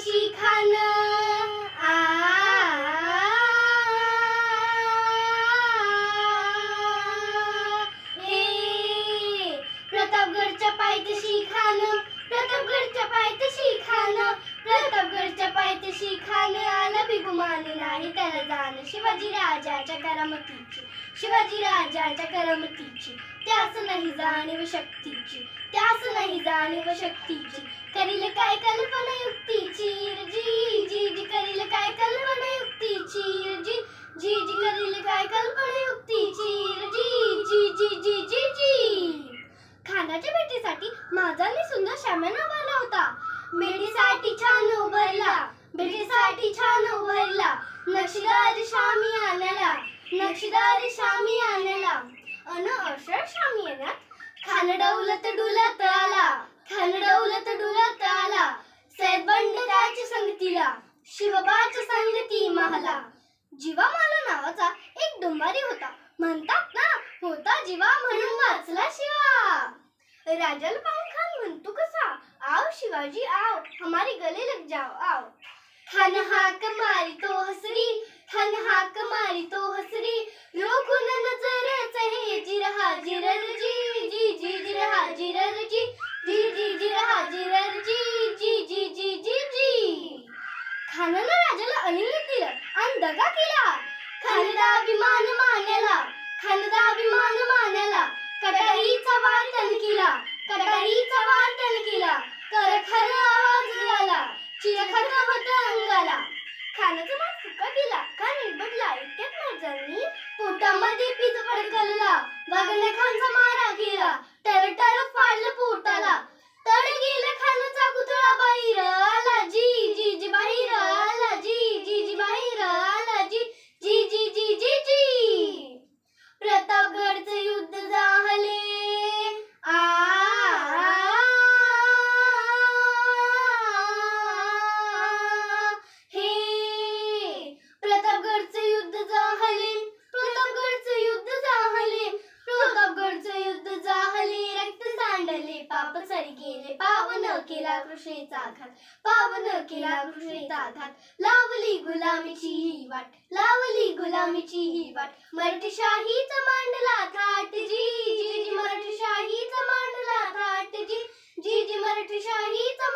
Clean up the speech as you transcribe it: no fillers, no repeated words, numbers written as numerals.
पायथ्याशी खान प्रतापगडच्या पायथ्याशी खान प्रतापगडच्या पायथ्याशी खान प्रतापगडच्या पायथ्याशी खान आला बिगुमान नाही त्याला जाण शिवाजी राजाच्या करामतीची शिवाजी राजाच्या करामतीची त्यास नाही जाणीव शक्तीची त्यास नाही जाणीव शक्तीची करील काय कल्पना युक्तीची जी जी जी करील काय कल्पना युक्तीची जी जी जी करील काय कल्पना युक्तीची जी जी जी जी जी जी खानाच्या भेटीसाठी माझाने सुंदर शाम्यान उभारला होता भेटीसाठी छान उभारला भेटीसाठी छान उभारला नक्षीदार शामी आणायला नक्षीदार शामी आणायला अन अशा शामी येण्यात खान डौलत डुलत आला खान डौलत डुलत आला सैदबंड त्याच्या संगतीला शिवबाच्या संगती महला जीवा माला नावाचा एक डोंबारी होता म्हणतात ना होता जीवा म्हणून वाचला शिवा राजाला पाहून खान म्हणतो कसा आओ शिवाजी आओ हमारे गले लग जाओ आओ खान हाक मारी तो हसरी खान हाक मारी तो हसरी रोकून नजर चहे जिर हाजिर जी जी जी जिर हाजिर जी जी जी जिर हाजिर जी जी जी जी जी जी खानानं राजाला अलिंगन दिलं आणि दगा केला खानदा अभिमान मानला खानदा अभिमान मानला कटारीचा वाटण केला कटारीचा वाटण केला करखर आवाज झाला चिरखर होत अंगाला खानाचा मान फुका गेला खान निरबडला इतक्यात माणसांनी पोटामध्ये पीज फडकवला वाघने खानचा मारा केला टरटर फाडलं पोटाला तड गेला खानाचा पुतळा बाहेर आला जी जी जी बाहेर आला जी जी जी बाहेर आला जी जी जी जी जी जी प्रतापगडचे युद्ध झाले प्रतापगडचे युद्ध झाले प्रतापगडचे युद्ध झाले प्रतापगडचे युद्ध झाले रक्त सांडले पाप सरी गेले पावन केला कृष्णेचा घात पावन केला कृष्णेचा घात लावली गुलामीची ही वाट लावली गुलामीची ही वाट मराठीशाहीचा मांडला थाट जी जी जी मराठीशाहीचा मांडला थाट जी जी जी मराठीशाहीचा